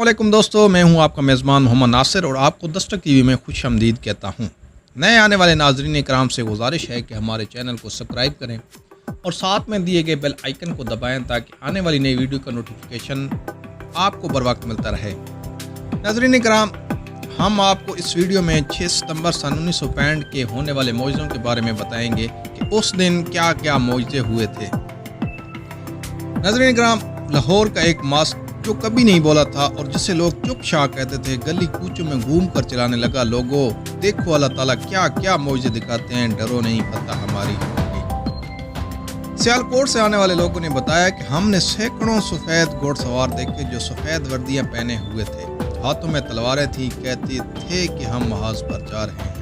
वालेकुम दोस्तों, मैं हूं आपका मेज़बान मोहम्मद नासिर और आपको दस्तक टीवी में खुश आमदीद कहता हूं। नए आने वाले नाज़रीन इकराम से गुजारिश है कि हमारे चैनल को सब्सक्राइब करें और साथ में दिए गए बेल आइकन को दबाएं ताकि आने वाली नई वीडियो का नोटिफिकेशन आपको बर वक्त मिलता रहे। नाज़रीन इकराम, हम आपको इस वीडियो में 6 सितंबर सन 1965 के होने वाले मौजों के बारे में बताएंगे कि उस दिन क्या क्या मौजे हुए थे। नाज़रीन इकराम, लाहौर का एक मास्क जो कभी नहीं बोला था और जिसे लोग चुप शाह कहते थे, गली कूचों में घूम कर चलाने लगा, लोगों देखो अल्लाह ताला क्या क्या मौजे दिखाते हैं, डरो नहीं पता हमारी होगी। सियालकोट से आने वाले लोगों ने बताया कि हमने सैकड़ों सफ़ेद घोड़सवार देखे जो सफ़ेद वर्दियां पहने हुए थे, हाथों में तलवारें थी, कहते थे कि हम महाज पर जा रहे हैं।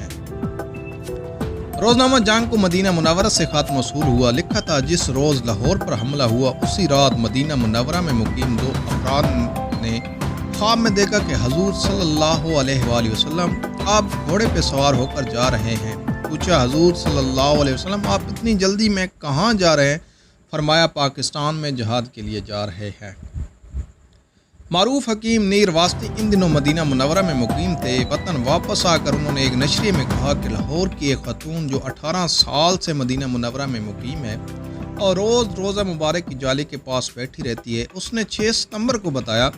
रोजनामा जंग को मदीना मुनव्वरा से ख़त मौसूल हुआ, लिखा था जिस रोज़ लाहौर पर हमला हुआ उसी रात मदीना मुनव्वरा में मुकीम 2 अफराद ने ख्वाब में देखा कि हजूर सल्लल्लाहु अलैहि वसल्लम आप घोड़े पे सवार होकर जा रहे हैं। पूछा, हजूर सल्लल्लाहु अलैहि वसल्लम आप इतनी जल्दी में कहाँ जा रहे हैं? फरमाया, पाकिस्तान में जहाद के लिए जा रहे हैं। मारूफ हकीम नीर वास्ती इन दिनों मदीना मुनव्वरा में मुकीम थे। वतन वापस आकर उन्होंने एक नशरिये में कहा कि लाहौर की एक खतून जो 18 साल से मदीना मुनव्वरा में मुकीम है और रोज़ रोज़ा मुबारक की जाली के पास बैठी रहती है, उसने 6 सितंबर को बताया,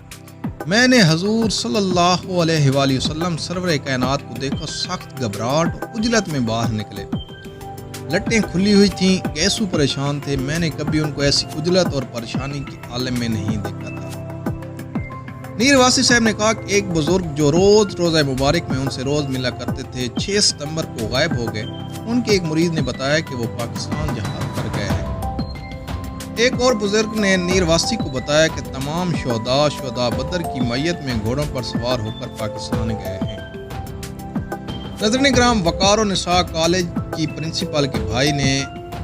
मैंने हजूर सल्लल्लाहु अलैहि वसल्लम सरवर कायनात को देखा, सख्त घबराहट और उजलत में बाहर निकले। लट्टें खुली हुई थीं, गैसू परेशान थे। मैंने कभी उनको ऐसी उजलत और परेशानी के आलम में नहीं देखा था। नीर वासी साहब ने कहा कि एक बुजुर्ग जो रोज़ रोज़ा मुबारक में उनसे रोज़ मिला करते थे 6 सितंबर को गायब हो गए। उनके एक मुरीद ने बताया कि वो पाकिस्तान जहाज पर गए हैं। एक और बुजुर्ग ने नीर वासी को बताया कि तमाम शुहदा बदर की मैयत में घोड़ों पर सवार होकर पाकिस्तान गए हैं। नज़रीन इकराम, वकार निसा कॉलेज की प्रिंसिपल के भाई ने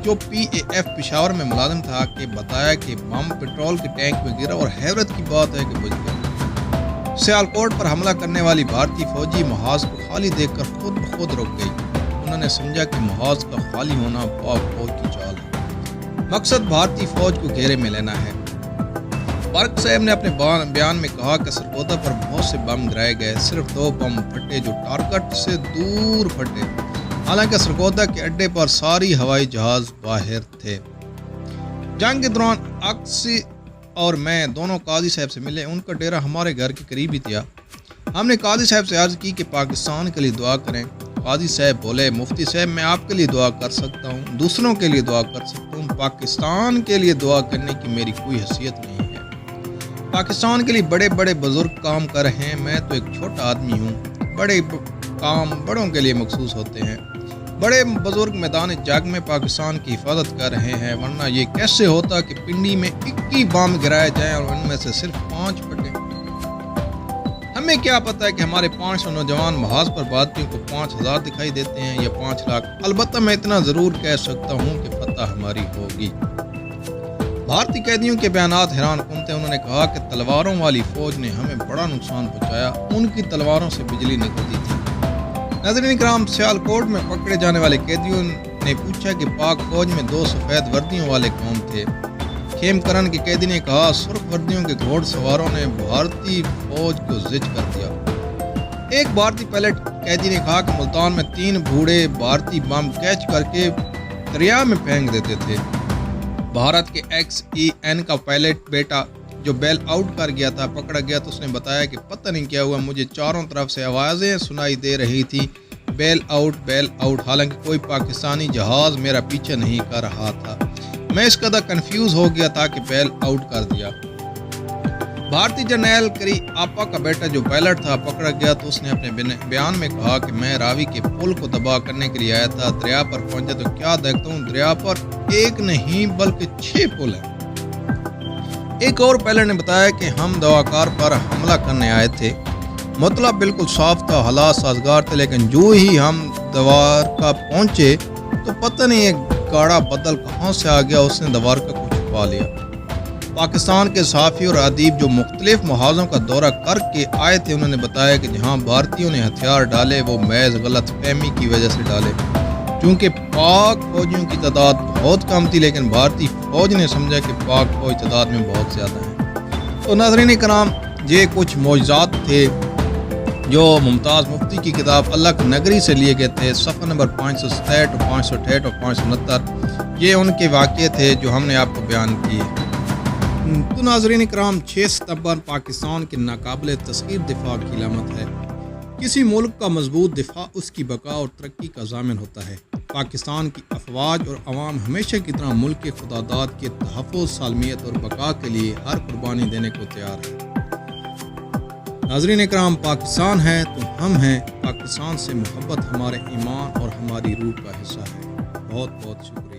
जो PAF पेशावर में मुलाजिम था कि बताया कि बम पेट्रोल के टैंक में गिरा और हैरत की बात है कि बुझ गया। सियालकोट पर हमला करने वाली भारतीय फौजी महाज को खाली देखकर खुद ब खुद रुक गई। उन्होंने समझा कि महाज का खाली होना पाक फौज की चाल है, मकसद भारतीय फौज को घेरे में लेना है। बर्क साहब ने अपने बयान में कहा कि सरगोदा पर बहुत से बम गिराए गए, सिर्फ 2 बम फटे जो टारगेट से दूर फटे। हालांकि सरगोदा के अड्डे पर सारी हवाई जहाज बाहर थे। जंग के दौरान अक्सी और मैं दोनों काजी साहब से मिले। उनका डेरा हमारे घर के करीब ही था। हमने काजी साहब से अर्ज़ की कि पाकिस्तान के लिए दुआ करें। काजी साहब बोले, मुफ्ती साहब मैं आपके लिए दुआ कर सकता हूँ, दूसरों के लिए दुआ कर सकता हूँ, पाकिस्तान के लिए दुआ करने की मेरी कोई हैसियत नहीं है। पाकिस्तान के लिए बड़े बड़े बुजुर्ग काम कर रहे हैं, मैं तो एक छोटा आदमी हूँ। बड़े काम बड़ों के लिए मखसूस होते हैं। बड़े बुजुर्ग मैदान जंग में पाकिस्तान की हिफाजत कर रहे हैं, वरना ये कैसे होता कि पिंडी में 21 बम गिराए जाएं और उनमें से सिर्फ 5 फटे। हमें क्या पता है कि हमारे 500 नौजवान महाज पर भारतीयों को 5000 दिखाई देते हैं या 5 लाख। अलबत्ता मैं इतना ज़रूर कह सकता हूँ कि फतह हमारी होगी। भारतीय कैदियों के बयानात हैरान कुन थे। उन्होंने कहा कि तलवारों वाली फौज ने हमें बड़ा नुकसान पहुँचाया, उनकी तलवारों से बिजली निकलती थी। नाज़रीन इकराम, सियालकोट में पकड़े जाने वाले कैदियों ने पूछा कि पाक फौज में 2 सफ़ेद वर्दियों वाले कौन थे। खेमकरन के कैदी ने कहा, सुर्ख वर्दियों के घोड़ सवारों ने भारतीय फौज को जिच कर दिया। एक भारतीय पायलट कैदी ने कहा कि मुल्तान में 3 बूढ़े भारतीय बम कैच करके दरिया में फेंक देते थे। भारत के XEN का पायलट बेटा जो बेल आउट कर गया था, पकड़ा गया तो उसने बताया कि पता नहीं क्या हुआ, मुझे चारों तरफ से आवाज़ें सुनाई दे रही थी, बेल आउट। हालांकि कोई पाकिस्तानी जहाज मेरा पीछा नहीं कर रहा था। मैं इस कदर कंफ्यूज हो गया था कि बेल आउट कर दिया। भारतीय जर्नैल करी आपा का बेटा जो पायलट था पकड़ा गया तो उसने अपने बयान में कहा कि मैं रावी के पुल को तबाह करने के लिए आया था। दरिया पर पहुंचा तो क्या देखता हूँ, दरिया पर एक नहीं बल्कि 6 पुल है। एक और पायलट ने बताया कि हम दवाकार पर हमला करने आए थे। मतलब बिल्कुल साफ था, हालात साजगार थे, लेकिन जो ही हम दवारका पहुंचे तो पता नहीं एक गाड़ा बदल कहां से आ गया, उसने दवारका को छुपा लिया। पाकिस्तान के सहाफ़ी और अदीब जो मुख्तलिफ महाजों का दौरा करके आए थे, उन्होंने बताया कि जहां भारतीयों ने हथियार डाले वो महज गलत फहमी की वजह से डाले, क्योंकि पाक फौजियों की तादाद बहुत कम थी, लेकिन भारतीय फौज ने समझा कि पाक फौज तादाद में बहुत ज़्यादा है। तो नाज़रीन इकराम, یہ کچھ معجزات تھے جو ممتاز مفتی کی کتاب اللہ کی نگری سے لیے گئے تھے، صفحہ نمبر 567 اور 568 اور 569۔ یہ ان کے واقعے تھے جو ہم نے آپ کو بیان کیے۔ تو ناظرین کرام، 6 ستمبر پاکستان کے ناقابل تسخیر دفاع کی علامت ہے۔ کسی ملک کا مضبوط دفاع اس کی بقا اور ترقی کا ضامن ہوتا ہے۔ پاکستان کی افواج اور عوام ہمیشہ کی طرح ملک کے خداداد کے تحفظ، سالمیت اور بقا کے لیے ہر قربانی دینے کو تیار ہے۔ ناظرین اکرام، پاکستان ہے تو ہم ہیں۔ پاکستان سے محبت ہمارے ایمان اور ہماری روح کا حصہ ہے۔ بہت بہت شکریہ۔